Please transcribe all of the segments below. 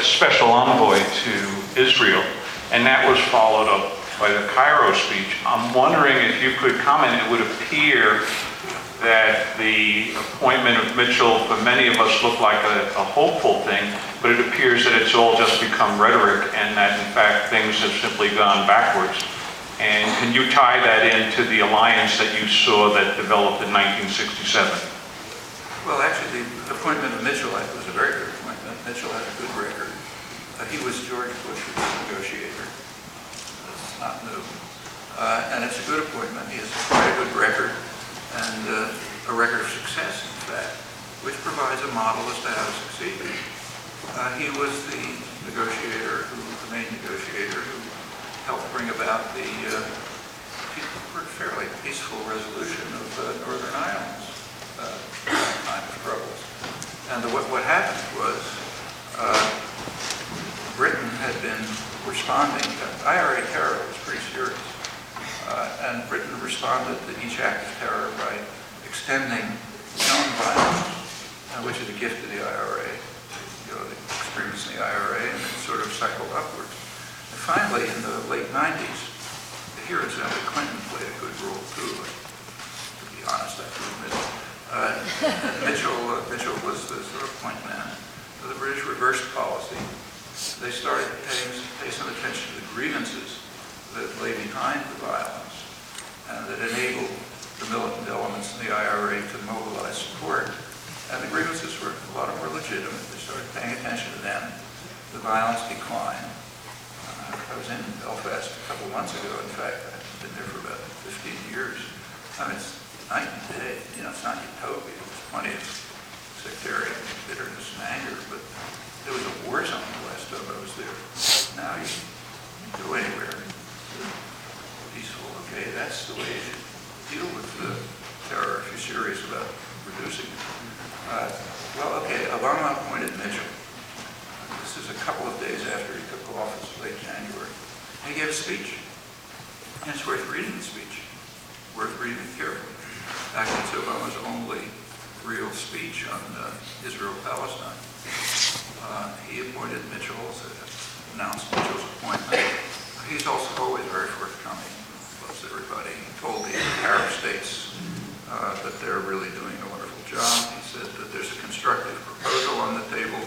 as special envoy to Israel, and that was followed up by the Cairo speech. I'm wondering if you could comment. It would appear that the appointment of Mitchell, for many of us, looked like a hopeful thing, but it appears that it's all just become rhetoric and that, in fact, things have simply gone backwards. And can you tie that into the alliance that you saw that developed in 1967? Well, actually, the appointment of Mitchell was a very good appointment. Mitchell had a good record. He was George Bush's negotiator. That's not new. And it's a good appointment. He has quite a good record, and a record of success, in fact, which provides a model as to how to succeed. He was the negotiator, the main negotiator, who helped bring about the fairly peaceful resolution of Northern Ireland's time of troubles. And what happened was Britain had been responding. IRA terror was pretty serious. And Britain responded to each act of terror by extending nonviolence, which is a gift to the IRA. You know, the extremists in the IRA, and it sort of cycled upwards. And finally, in the late 90s, here incidentally, Clinton played a good role too. To be honest, I have to admit it. Mitchell was the sort of point man. The British reversed policy. They started to pay some attention to the grievances that lay behind the violence and that enabled the militant elements in the IRA to mobilize support. And the grievances were a lot more legitimate. They started paying attention to them. The violence declined. I was in Belfast a couple months ago. In fact, I've been there for about 15 years. I mean, it's night and day. You know, it's not utopia. There's plenty of sectarian bitterness and anger, but there was a war zone the last time I was there. Now you can go anywhere. Peaceful, okay? That's the way you should deal with terror if you're serious about reducing it. Well, okay, Obama appointed Mitchell. This is a couple of days after he took office, late January. And he gave a speech. And it's worth reading the speech. Worth reading it carefully. Actually, it's Obama's only real speech on Israel-Palestine. He appointed Mitchell, announced Mitchell's appointment. He's also always very forthcoming, loves everybody. He told the Arab states that they're really doing a wonderful job. He said that there's a constructive proposal on the table,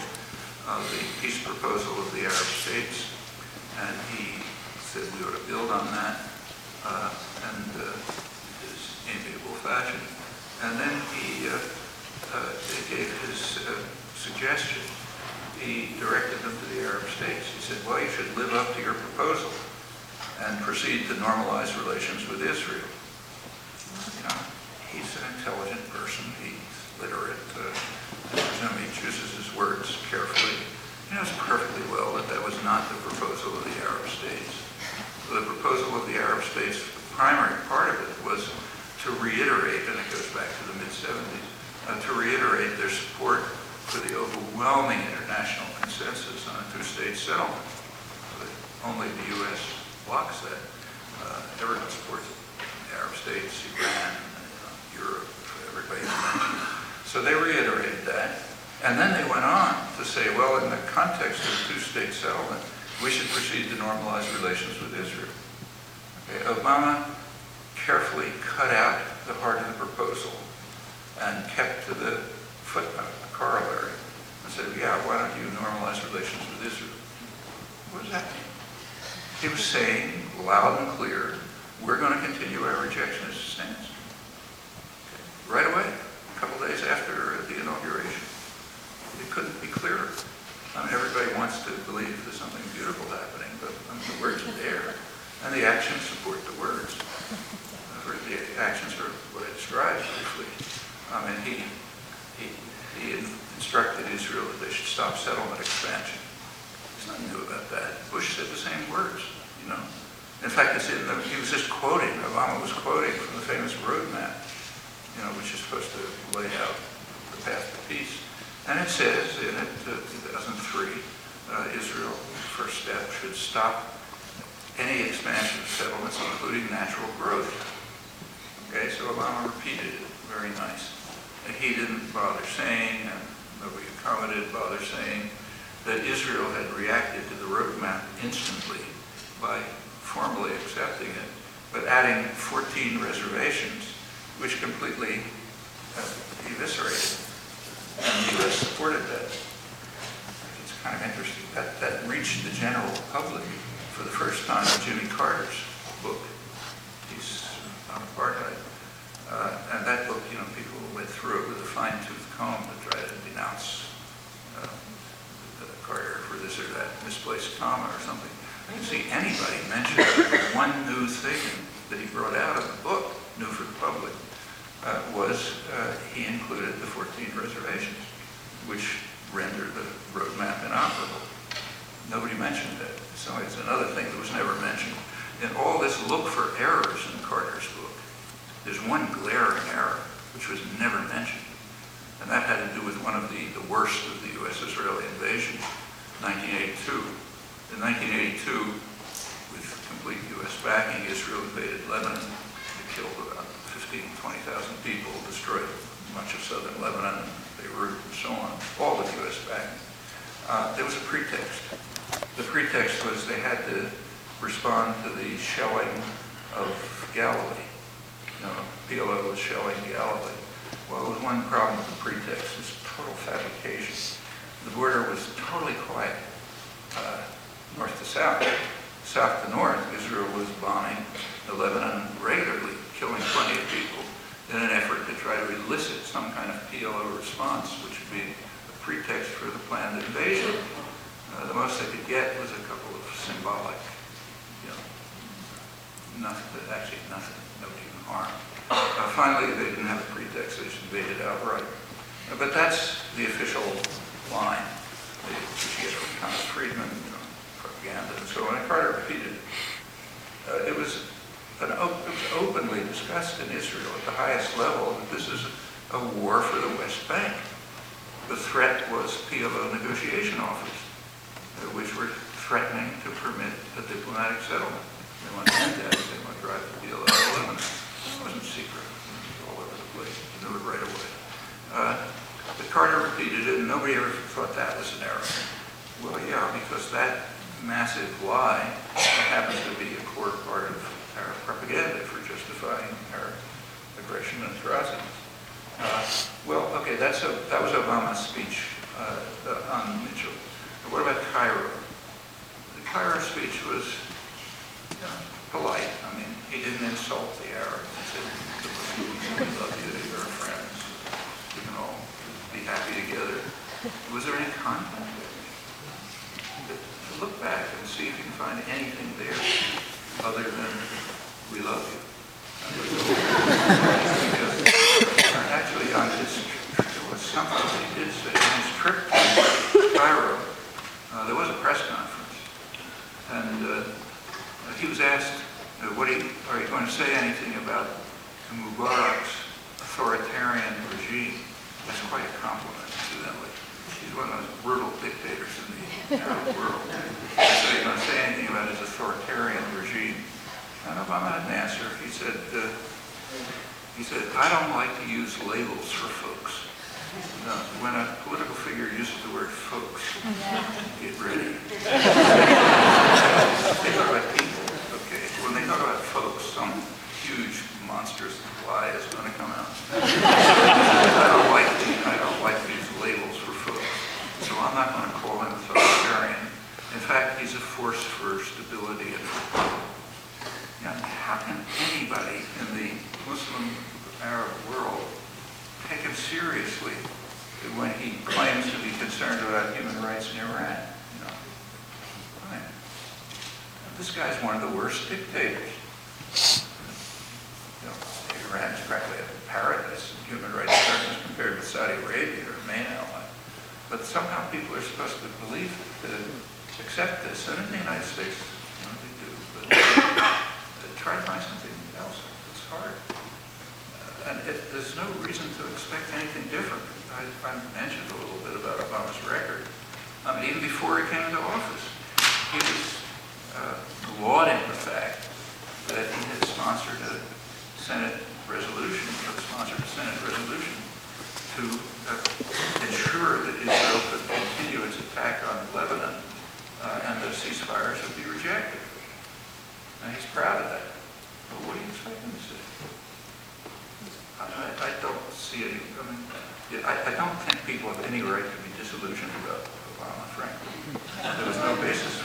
the peace proposal of the Arab states, and he said we ought to build on that in his amiable fashion. And then he gave his suggestion. He directed them to the Arab states. He said, well, you should live up to your proposal and proceed to normalize relations with Israel. You know, he's an intelligent person. He's literate. I presume he chooses his words carefully. He knows perfectly well that that was not the proposal of the Arab states. The proposal of the Arab states, the primary part of it was to reiterate, and it goes back to the mid-70s, to reiterate their support for the overwhelming international consensus on a two-state settlement. Only the U.S. blocks that. Everyone supports it. The Arab states, Iran, Europe, everybody. So they reiterated that. And then they went on to say, well, in the context of a two-state settlement, we should proceed to normalize relations with Israel. Okay, Obama carefully cut out the heart of the proposal and kept to the footnote, the corollary, and said, yeah, why don't you normalize relations with Israel? What does that mean? He was saying, loud and clear, we're going to continue our rejectionist stance. Okay. Right away, a couple days after the inauguration. It couldn't be clearer. I mean, everybody wants to believe there's something beautiful happening, but I mean, the words are there, and the actions support the words. The actions are what I described briefly. I mean, he instructed Israel that they should stop settlement expansion. There's nothing new about that. Bush said the same words, you know. In fact, he was just quoting, Obama was quoting from the famous roadmap, you know, which is supposed to lay out the path to peace. And it says in it, 2003, Israel, first step, should stop any expansion of settlements, including natural growth. Okay, so Obama repeated it, very nice. And he didn't bother saying, and nobody commented, bother saying, that Israel had reacted to the roadmap instantly by formally accepting it, but adding 14 reservations, which completely eviscerated. And the U.S. supported that. It's kind of interesting. That reached the general public for the first time in Jimmy Carter's book. He's on apartheid. And that book, people went through it with a fine-tooth comb to try to denounce Carter for this or that misplaced comma or something. I didn't see anybody mention one new thing that he brought out of the book, new for the public, was he included the 14 reservations, which rendered the roadmap inoperable. Nobody mentioned that. So it's another thing that was never mentioned. In all this look for errors in Carter's book, there's one glaring error which was never mentioned. And that had to do with one of the worst of the U.S.-Israeli invasions, 1982. In 1982, with complete U.S. backing, Israel invaded Lebanon. It killed about 20,000 people, destroyed much of southern Lebanon, Beirut, and so on, all with U.S. backing. There was a pretext. The pretext was they had to respond to the shelling of Galilee. PLO was shelling Galilee. Well, there was one problem with the pretext. It was total fabrication. The border was totally quiet, north to south. South to north, Israel was bombing Lebanon regularly, killing plenty of people in an effort to try to elicit some kind of PLO response, which would be a pretext for the planned invasion. The most they could get was a couple of symbolic, nothing, no even harm. Finally, they didn't have a pretext, they just invaded outright. But that's the official line, which you get from Thomas Friedman, propaganda and so on. And Carter repeated it. It was openly discussed in Israel at the highest level that this is a war for the West Bank. The threat was PLO negotiation offers, which were threatening to permit a diplomatic settlement. They want to end that. They want to drive the deal out of Lebanon. It wasn't secret. It was all over the place. You knew it right away. But Carter repeated it, and nobody ever thought that was an error. Well, yeah, because that massive lie happens to be a core part of our propaganda for justifying our aggression and atrocities. Well, okay, that was Obama's speech on Mitchell. But what about Cairo? The Cairo speech was polite. I mean, he didn't insult the Arabs. He said, we love you, you're our friends. We can all be happy together. Was there any content there? Look back and see if you can find anything there other than we love you. Actually, on his, there was something he did say. On his trip to Cairo, there was a press conference, and he was asked, are you going to say anything about Mubarak's authoritarian regime? That's quite a compliment, incidentally. He's one of those brutal dictators in the Arab world. So are you going to say anything about his authoritarian regime? And Obama had an answer. He said, I don't like to use labels for folks. When a political figure uses the word folks, get ready. They talk about people, okay. When they talk about folks, some huge monstrous lie is going to come out. I don't like these labels for folks. So I'm not going to call him authoritarian. In fact, he's a force for stability and for power. How can anybody in the Muslim Arab world take him seriously when he claims to be concerned about human rights in Iran? Fine. This guy's one of the worst dictators. Iran's practically a paradise in human rights terms compared with Saudi Arabia, our main ally. But somehow people are supposed to believe, to accept this. And in the United States, they do. But try to find something else. It's hard. And there's no reason to expect anything different. I mentioned a little bit about Obama's record. Even before he came into office, he was lauding the fact that he had sponsored a Senate resolution, to ensure that Israel could continue its attack on Lebanon see it coming. Yeah, I don't think people have any right to be disillusioned about Obama, frankly. There was no basis